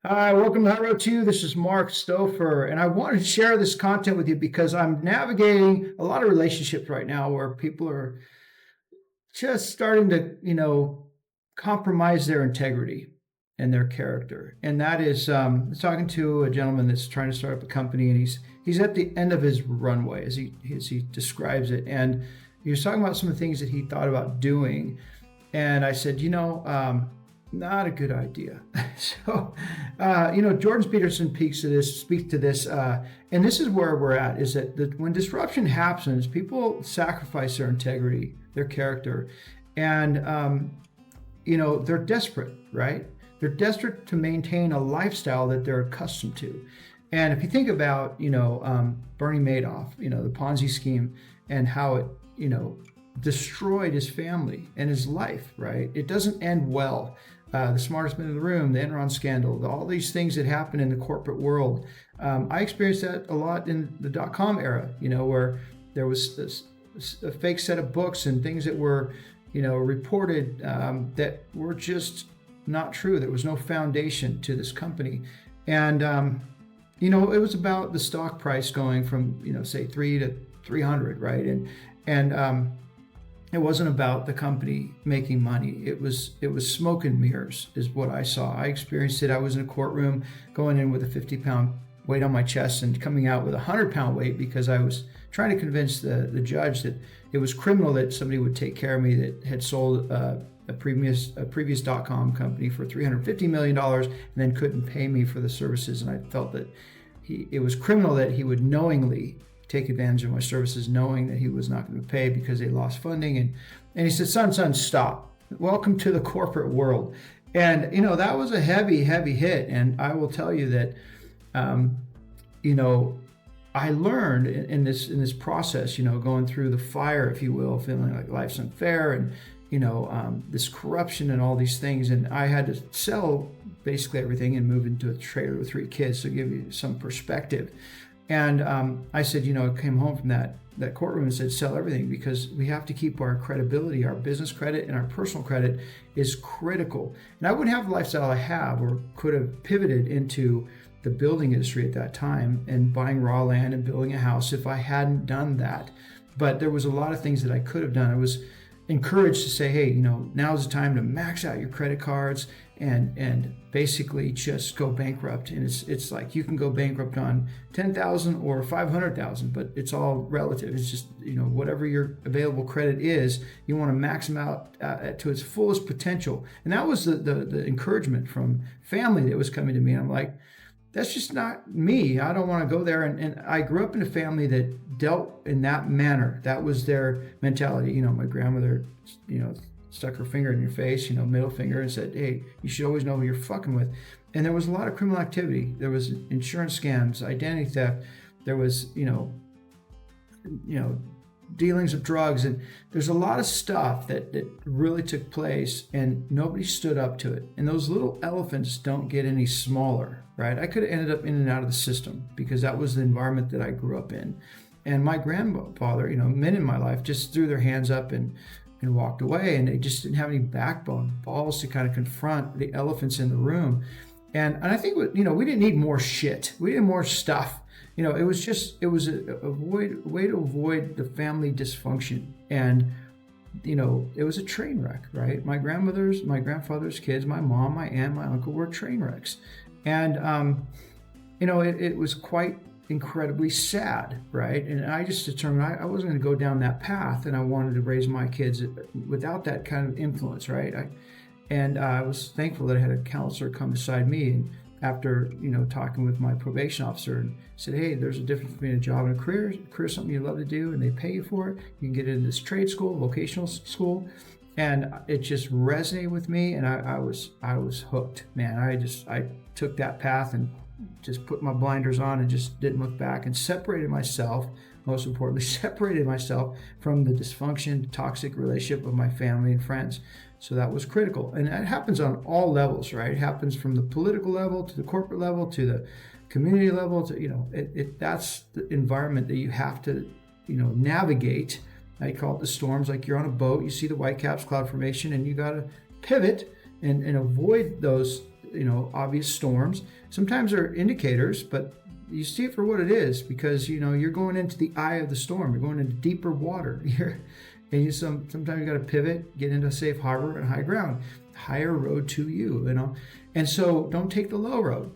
Hi, welcome to High Road 2. This is Mark Stouffer, and I wanted to share this content with you because I'm navigating a lot of relationships right now where people are just starting to, compromise their integrity and their character. And that is, I was talking to a gentleman that's trying to start up a company, and he's at the end of his runway, as he describes it. And he was talking about some of the things that he thought about doing, and I said, not a good idea. So, Jordan Peterson speaks to this, and this is where we're at, is that when disruption happens, people sacrifice their integrity, their character, and, they're desperate, right? They're desperate to maintain a lifestyle that they're accustomed to. And if you think about, Bernie Madoff, the Ponzi scheme and how it, destroyed his family and his life, right? It doesn't end well. The smartest man in the room, the Enron scandal, all these things that happen in the corporate world. I experienced that a lot in the dot-com era, where there was a fake set of books and things that were, reported that were just not true. There was no foundation to this company. And, it was about the stock price going from, say 3 to 300, right? And it wasn't about the company making money. It was smoke and mirrors is what I saw. I experienced it. I was in a courtroom going in with a 50-pound weight on my chest and coming out with a 100-pound weight because I was trying to convince the judge that it was criminal that somebody would take care of me that had sold a previous dot-com company for $350 million and then couldn't pay me for the services. And I felt that it was criminal that he would knowingly take advantage of my services, knowing that he was not going to pay because they lost funding. And he said, son, stop. Welcome to the corporate world. And, that was a heavy, heavy hit. And I will tell you that, I learned in this process, going through the fire, if you will, feeling like life's unfair and, this corruption and all these things. And I had to sell basically everything and move into a trailer with 3 kids to give you some perspective. And I said, I came home from that courtroom and said, sell everything, because we have to keep our credibility. Our business credit and our personal credit is critical. And I wouldn't have the lifestyle I have, or could have pivoted into the building industry at that time and buying raw land and building a house if I hadn't done that. But there was a lot of things that I could have done. I was encouraged to say, hey, now's the time to max out your credit cards and basically just go bankrupt. And it's like you can go bankrupt on 10,000 or 500,000, but it's all relative. It's just, whatever your available credit is, you want to max them out to its fullest potential. And that was the encouragement from family that was coming to me. And I'm like, that's just not me. I don't want to go there. And I grew up in a family that dealt in that manner. That was their mentality. My grandmother, stuck her finger in your face, middle finger, and said, hey, you should always know who you're fucking with. And there was a lot of criminal activity. There was insurance scams, identity theft. There was, dealings of drugs. And there's a lot of stuff that really took place, and nobody stood up to it. And those little elephants don't get any smaller, right? I could have ended up in and out of the system because that was the environment that I grew up in. And my grandfather, men in my life just threw their hands up and walked away, and they just didn't have any backbone, balls to kind of confront the elephants in the room. And I think, we didn't need more shit. We needed more stuff. It was a way to avoid the family dysfunction. And, it was a train wreck, right? My grandfather's kids, my mom, my aunt, my uncle were train wrecks. And, it was quite incredibly sad, right? And I just determined I wasn't going to go down that path, and I wanted to raise my kids without that kind of influence, right? I was thankful that I had a counselor come beside me, and after talking with my probation officer, and said, hey, there's a difference between a job and a career. A career is something you love to do, and they pay you for it. You can get into this trade school, vocational school, and it just resonated with me, and I was hooked, man. I took that path and just put my blinders on and just didn't look back, and separated myself, most importantly, separated myself from the dysfunction, toxic relationship of my family and friends. So that was critical. And that happens on all levels, right? It happens from the political level to the corporate level to the community level to, that's the environment that you have to, navigate. I call it the storms. Like you're on a boat, you see the white caps, cloud formation, and you got to pivot and avoid those obvious storms. Sometimes they're indicators, but you see it for what it is, because you're going into the eye of the storm. You're going into deeper water. Sometimes you got to pivot, get into a safe harbor and high ground, higher road to you. And so don't take the low road.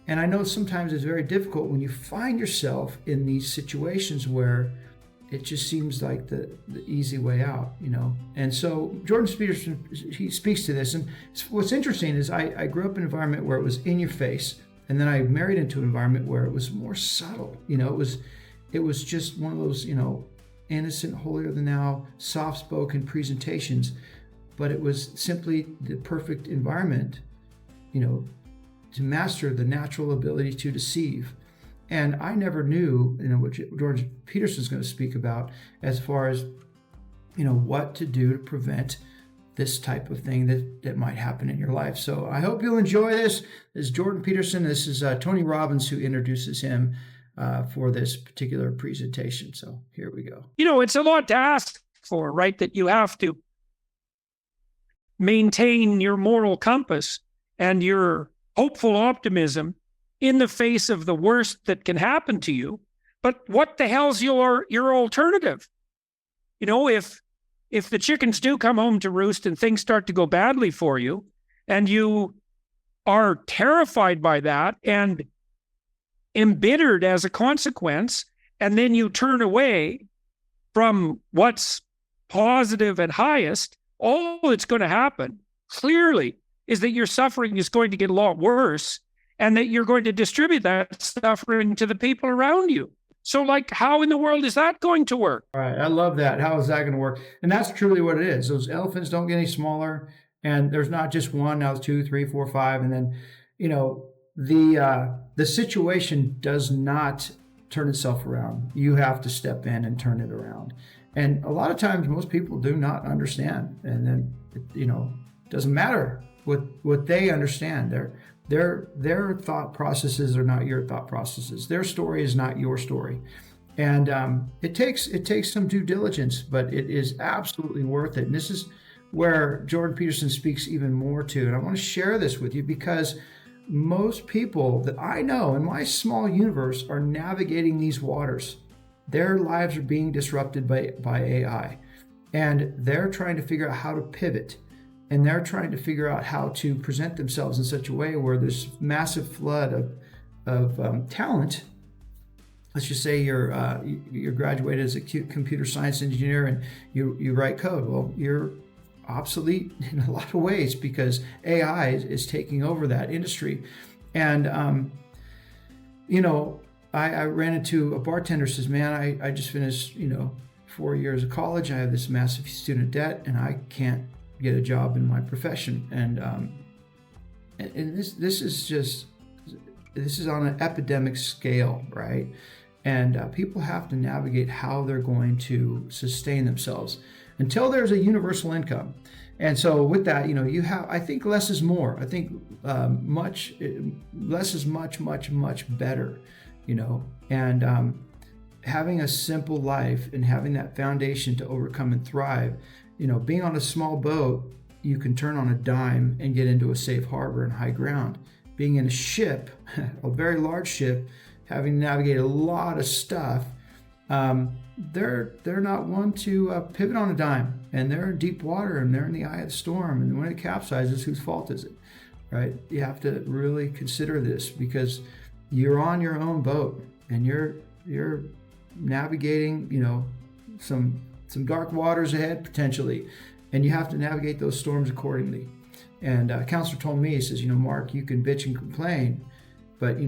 And I know sometimes it's very difficult when you find yourself in these situations where it just seems like the easy way out, And so Jordan Peterson, he speaks to this. And what's interesting is I grew up in an environment where it was in your face. And then I married into an environment where it was more subtle. It was just one of those, innocent, holier than thou, soft-spoken presentations. But it was simply the perfect environment, to master the natural ability to deceive. And I never knew, what Jordan Peterson is going to speak about as far as, what to do to prevent this type of thing that might happen in your life. So I hope you'll enjoy this. This is Jordan Peterson. This is Tony Robbins who introduces him for this particular presentation. So here we go. It's a lot to ask for, right? That you have to maintain your moral compass and your hopeful optimism in the face of the worst that can happen to you. But what the hell's your alternative? If the chickens do come home to roost and things start to go badly for you, and you are terrified by that and embittered as a consequence, and then you turn away from what's positive and highest, all that's going to happen clearly is that your suffering is going to get a lot worse, and that you're going to distribute that suffering to the people around you. So how in the world is that going to work? All right. I love that. How is that going to work? And that's truly what it is. Those elephants don't get any smaller. And there's not just one, now it's 2, 3, 4, 5. And then, the situation does not turn itself around. You have to step in and turn it around. And a lot of times most people do not understand. And then, it doesn't matter what they understand. Their thought processes are not your thought processes. Their story is not your story. And it takes some due diligence, but it is absolutely worth it. And this is where Jordan Peterson speaks even more to. And I want to share this with you because most people that I know in my small universe are navigating these waters. Their lives are being disrupted by AI. And they're trying to figure out how to pivot. And they're trying to figure out how to present themselves in such a way where there's massive flood of talent. Let's just say you're graduated as a computer science engineer and you write code. Well, you're obsolete in a lot of ways because AI is taking over that industry. And I ran into a bartender who says, "Man, I just finished 4 years of college. I have this massive student debt, and I can't get a job in my profession." And this is on an epidemic scale, right? And people have to navigate how they're going to sustain themselves until there's a universal income. And so with that, I think less is more. I think less is much, much, much better, and having a simple life and having that foundation to overcome and thrive. Being on a small boat, you can turn on a dime and get into a safe harbor and high ground. Being in a ship, a very large ship, having to navigate a lot of stuff, they're not one to pivot on a dime. And they're in deep water and they're in the eye of the storm. And when it capsizes, whose fault is it, right? You have to really consider this because you're on your own boat and you're navigating, some dark waters ahead potentially, and you have to navigate those storms accordingly. And a counselor told me, he says, "Mark, you can bitch and complain, but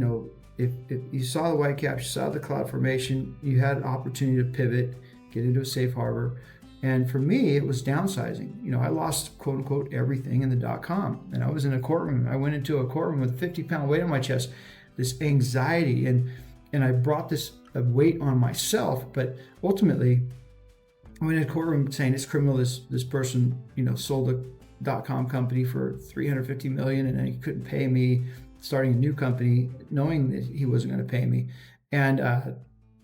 if you saw the white caps, you saw the cloud formation, you had an opportunity to pivot, get into a safe harbor." And for me, it was downsizing. I lost quote unquote everything in the .com, and I was in a courtroom. I went into a courtroom with a 50-pound weight on my chest, this anxiety, and I brought this weight on myself. But ultimately, I went in a courtroom saying it's criminal. This person, sold a .com company for $350 million, and then he couldn't pay me, starting a new company, knowing that he wasn't going to pay me. And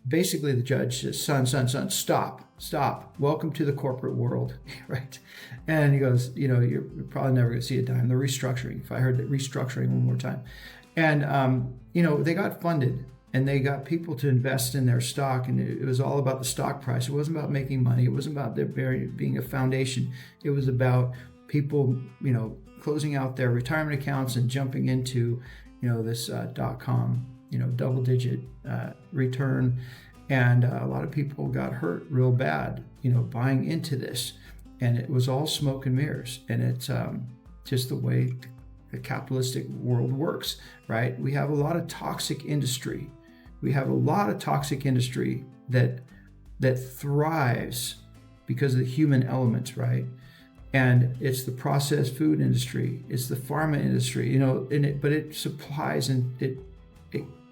basically the judge says, son, stop. Welcome to the corporate world, right? And he goes, you're probably never going to see a dime. The restructuring, if I heard that restructuring one more time. And, they got funded and they got people to invest in their stock. And it was all about the stock price. It wasn't about making money. It wasn't about there being a foundation. It was about people, closing out their retirement accounts and jumping into, this .com, double-digit return. And a lot of people got hurt real bad, buying into this. And it was all smoke and mirrors. And it's just the way the capitalistic world works, right? We have a lot of toxic industry. We have a lot of toxic industry that thrives because of the human elements, right? And it's the processed food industry, it's the pharma industry, but it supplies and it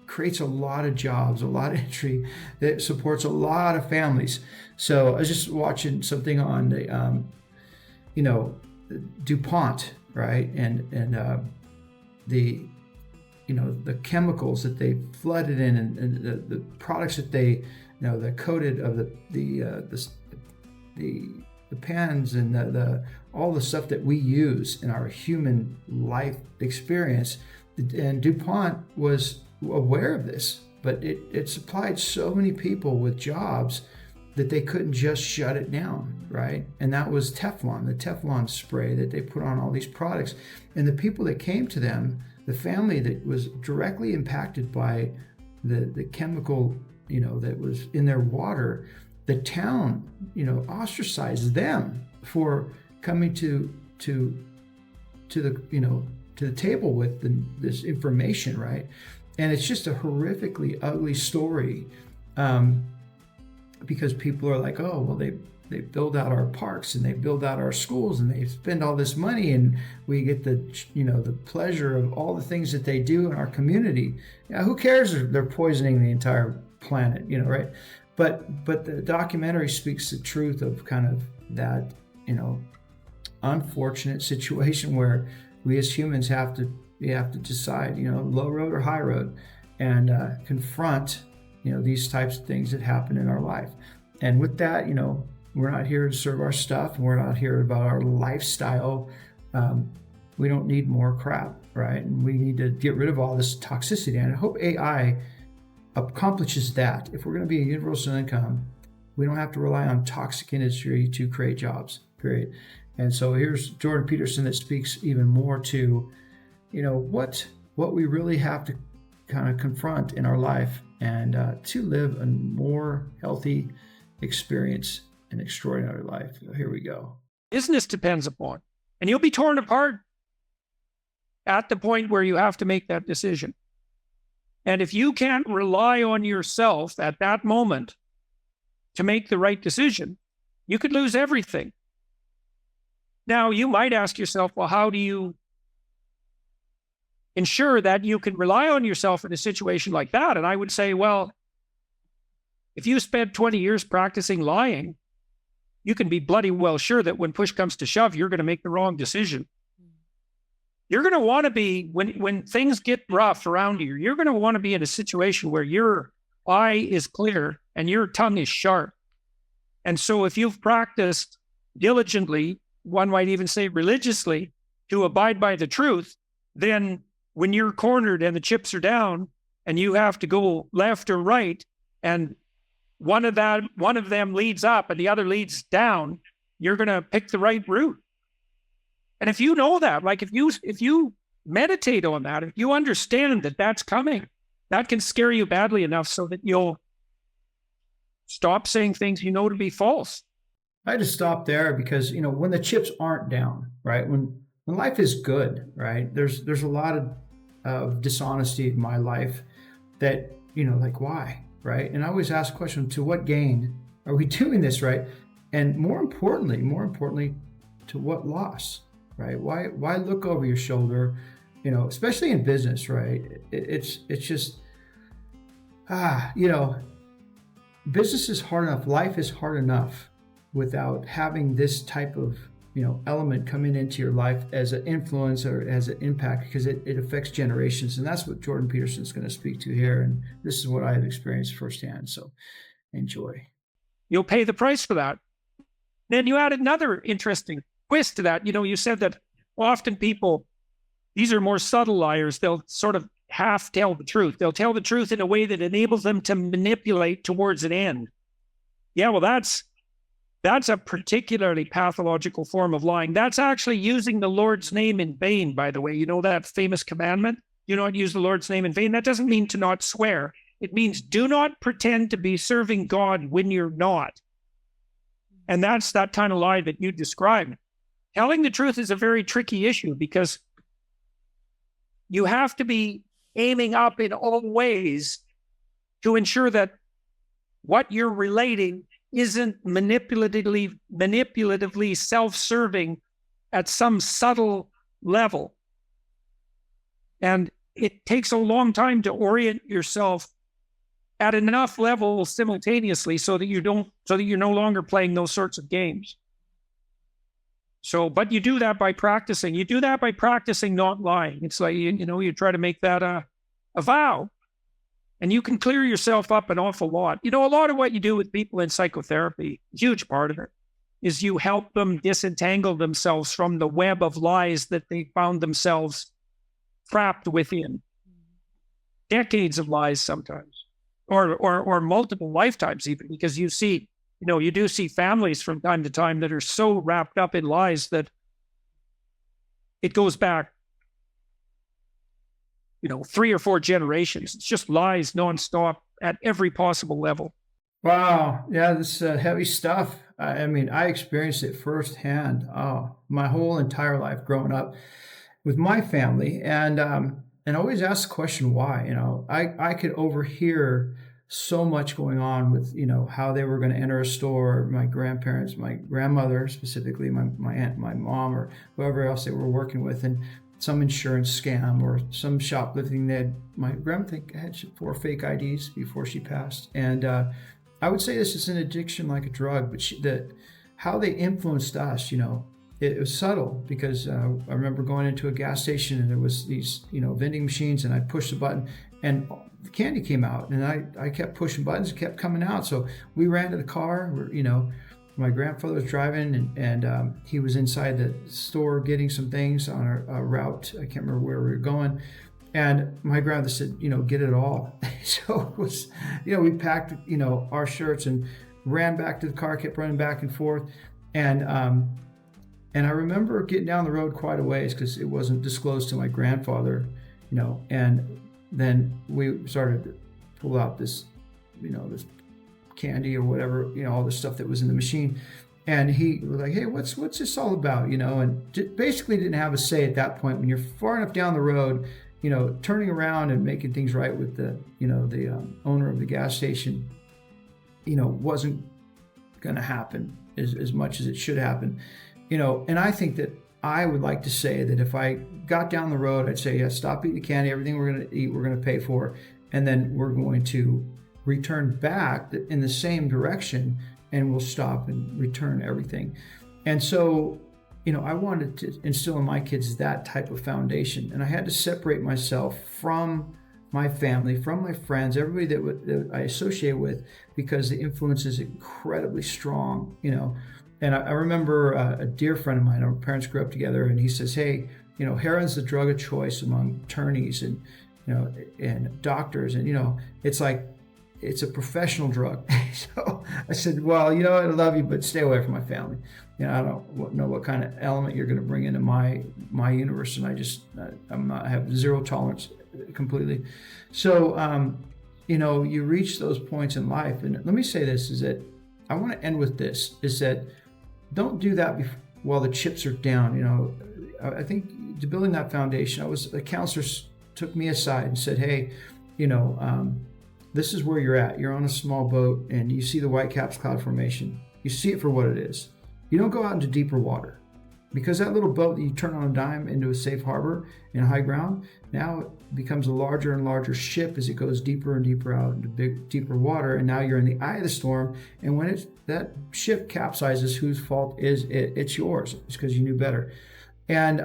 creates a lot of jobs, a lot of entry that supports a lot of families. So I was just watching something on the, DuPont, right? And the chemicals that they flooded in and the products that they, the coated of the pans and the all the stuff that we use in our human life experience. And DuPont was aware of this, but it supplied so many people with jobs that they couldn't just shut it down, right? And that was Teflon, the Teflon spray that they put on all these products. And the people that came to them, the family that was directly impacted by the chemical, that was in their water, the town, ostracized them for coming to the table with this information, right? And it's just a horrifically ugly story, because people are like, oh, well, they build out our parks and they build out our schools and they spend all this money and we get the pleasure of all the things that they do in our community. Who cares if they're poisoning the entire planet, right? But the documentary speaks the truth of kind of that, unfortunate situation where we as humans have to decide, low road or high road, and confront, these types of things that happen in our life. And with that, we're not here to serve our stuff. We're not here about our lifestyle. We don't need more crap, right? And we need to get rid of all this toxicity. And I hope AI accomplishes that. If we're going to be a universal income, we don't have to rely on toxic industry to create jobs, period. And so here's Jordan Peterson that speaks even more to, what we really have to kind of confront in our life and to live a more healthy experience and extraordinary life. So here we go. Business depends upon, and you'll be torn apart at the point where you have to make that decision. And if you can't rely on yourself at that moment to make the right decision, you could lose everything. Now, you might ask yourself, well, how do you ensure that you can rely on yourself in a situation like that? And I would say, well, if you spent 20 years practicing lying, you can be bloody well sure that when push comes to shove, you're going to make the wrong decision. You're going to want to be, when things get rough around you, you're going to want to be in a situation where your eye is clear and your tongue is sharp. And so if you've practiced diligently, one might even say religiously, to abide by the truth, then when you're cornered and the chips are down and you have to go left or right, and one of them leads up and the other leads down, you're going to pick the right route. And if you know that, like if you meditate on that, if you understand that that's coming, that can scare you badly enough so that you'll stop saying things you know to be false. I had to stop there because, when the chips aren't down, right? When life is good, right? There's a lot of dishonesty in my life that, like why, right? And I always ask the question, to what gain are we doing this, right? And more importantly, to what loss, right? Why look over your shoulder, especially in business, right? It's just, business is hard enough. Life is hard enough without having this type of element coming into your life as an influence or as an impact, because it affects generations. And that's what Jordan Peterson is going to speak to here. And this is what I have experienced firsthand. So enjoy. You'll pay the price for that. Then you added another interesting twist to that. You said that often people, these are more subtle liars. They'll sort of half tell the truth. They'll tell the truth in a way that enables them to manipulate towards an end. Yeah, well, that's a particularly pathological form of lying. That's actually using the Lord's name in vain, by the way. You know that famous commandment? Do not use the Lord's name in vain. That doesn't mean to not swear. It means do not pretend to be serving God when you're not. And that's that kind of lie that you described. Telling the truth is a very tricky issue because you have to be aiming up in all ways to ensure that what you're relating isn't manipulatively self-serving at some subtle level. And it takes a long time to orient yourself at enough levels simultaneously so that you're no longer playing those sorts of games. So, but you do that by practicing. You do that by practicing not lying. It's like, you try to make that a vow. And you can clear yourself up an awful lot. A lot of what you do with people in psychotherapy, a huge part of it, is you help them disentangle themselves from the web of lies that they found themselves trapped within. Decades of lies sometimes, or multiple lifetimes even, because you do see families from time to time that are so wrapped up in lies that it goes back 3 or 4 generations. It's just lies nonstop at every possible level. Wow. Yeah, this heavy stuff. I mean, I experienced it firsthand. My whole entire life growing up with my family, and always ask the question why. I could overhear so much going on with how they were going to enter a store. My grandparents, my grandmother specifically, my aunt, my mom, or whoever else they were working with, and some insurance scam or some shoplifting. My grandmother had 4 fake IDs before she passed. And I would say this is an addiction like a drug, but how they influenced us, it was subtle, because I remember going into a gas station and there was these, vending machines, and I pushed the button and the candy came out, and I kept pushing buttons, it kept coming out. So we ran to the car, my grandfather was driving, and he was inside the store getting some things on a route. I can't remember where we were going. And my grandmother said, get it all. So it was, we packed, our shirts and ran back to the car, kept running back and forth. And I remember getting down the road quite a ways because it wasn't disclosed to my grandfather, and then we started to pull out this, this candy or whatever, all the stuff that was in the machine. And he was like, hey, what's this all about? And basically didn't have a say at that point. When you're far enough down the road, turning around and making things right with the owner of the gas station, wasn't going to happen as much as it should happen. And I think that I would like to say that if I got down the road, I'd say, yeah, stop eating the candy, everything we're going to eat, we're going to pay for, and then we're going to return back in the same direction, and we'll stop and return everything. And so, I wanted to instill in my kids that type of foundation, and I had to separate myself from my family, from my friends, everybody that I associate with, because the influence is incredibly strong, And I remember a dear friend of mine, our parents grew up together, and he says, hey, heroin's the drug of choice among attorneys and, and doctors. And, it's like, it's a professional drug. So I said, well, I love you, but stay away from my family. I don't know what kind of element you're going to bring into my universe. And I have zero tolerance completely. So, you reach those points in life. And let me say this, is that I want to end with this, is that don't do that while the chips are down. I think to building that foundation, the counselors took me aside and said, hey, this is where you're at. You're on a small boat and you see the Whitecaps cloud formation. You see it for what it is. You don't go out into deeper water. Because that little boat that you turn on a dime into a safe harbor in high ground, now it becomes a larger and larger ship as it goes deeper and deeper out into deeper water. And now you're in the eye of the storm. And when that ship capsizes, whose fault is it? It's yours. It's because you knew better. And,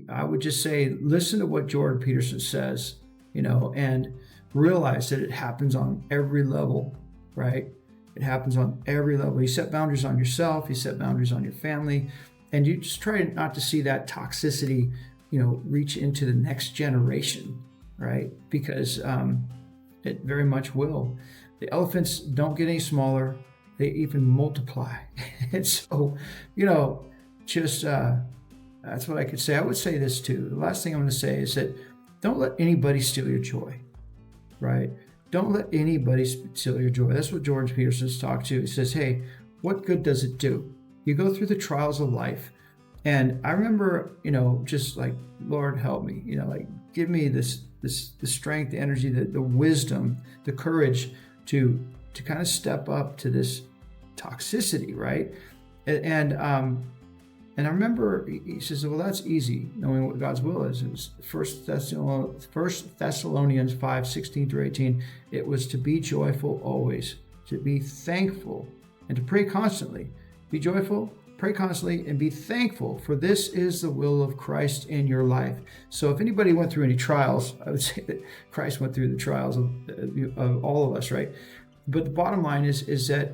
I would just say, listen to what Jordan Peterson says, and realize that it happens on every level, right? It happens on every level. You set boundaries on yourself, you set boundaries on your family, and you just try not to see that toxicity, reach into the next generation, right? Because it very much will. The elephants don't get any smaller, they even multiply. And so, just that's what I could say. I would say this too. The last thing I'm going to say is that don't let anybody steal your joy, right? Don't let anybody steal your joy. That's what Jordan Peterson's talked to. He says, hey, what good does it do? You go through the trials of life. And I remember, just like, Lord, help me, give me the strength, the energy, the wisdom, the courage to kind of step up to this toxicity, right? And I remember he says, well, that's easy, knowing what God's will is. It was 1 Thessalonians 5:16-18. It was to be joyful always, to be thankful, and to pray constantly. Be joyful, pray constantly, and be thankful, for this is the will of Christ in your life. So if anybody went through any trials, I would say that Christ went through the trials of all of us, right? But the bottom line is that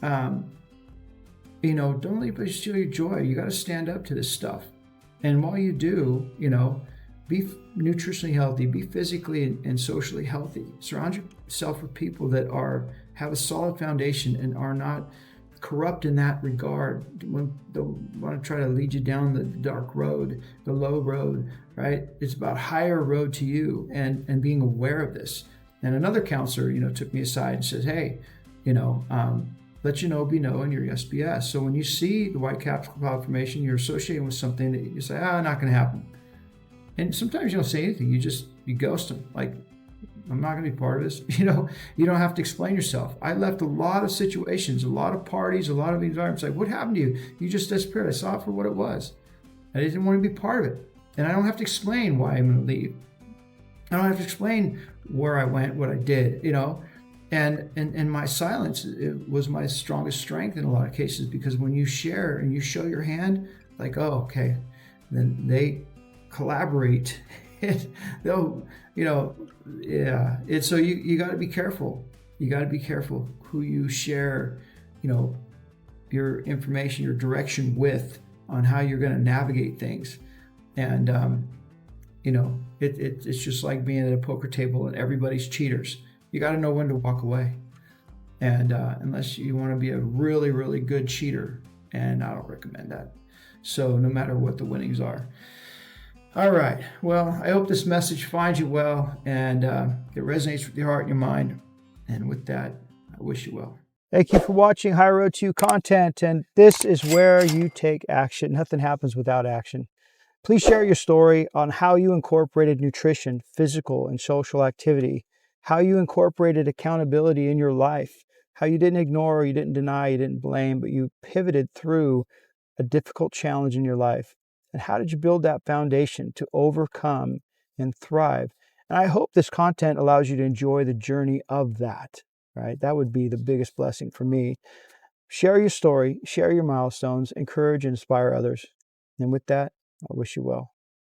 don't let anybody steal your joy. You got to stand up to this stuff. And while you do, be nutritionally healthy, be physically and socially healthy. Surround yourself with people that have a solid foundation and are not corrupt in that regard. Don't want to try to lead you down the dark road, the low road, right? It's about higher road to you and being aware of this. And another counselor, took me aside and says, hey, let your no be no and your yes be yes. So when you see the white cloud formation, you're associating with something that you say, not going to happen. And sometimes you don't say anything. You ghost them. Like, I'm not going to be part of this. You don't have to explain yourself. I left a lot of situations, a lot of parties, a lot of environments. Like, what happened to you? You just disappeared. I saw it for what it was. I didn't want to be part of it. And I don't have to explain why I'm going to leave. I don't have to explain where I went, what I did, And my silence, it was my strongest strength in a lot of cases, because when you share and you show your hand, like, oh, okay, then they collaborate. They'll, It's so you got to be careful. You got to be careful who you share, your information, your direction with, on how you're going to navigate things. And it's just like being at a poker table and everybody's cheaters. You got to know when to walk away. And unless you want to be a really, really good cheater, and I don't recommend that. So no matter what the winnings are. All right. Well, I hope this message finds you well and it resonates with your heart and your mind. And with that, I wish you well. Thank you for watching High Road to You content. And this is where you take action. Nothing happens without action. Please share your story on how you incorporated nutrition, physical and social activity, how you incorporated accountability in your life, how you didn't ignore, you didn't deny, you didn't blame, but you pivoted through a difficult challenge in your life. And how did you build that foundation to overcome and thrive? And I hope this content allows you to enjoy the journey of that, right? That would be the biggest blessing for me. Share your story, share your milestones, encourage and inspire others. And with that, I wish you well.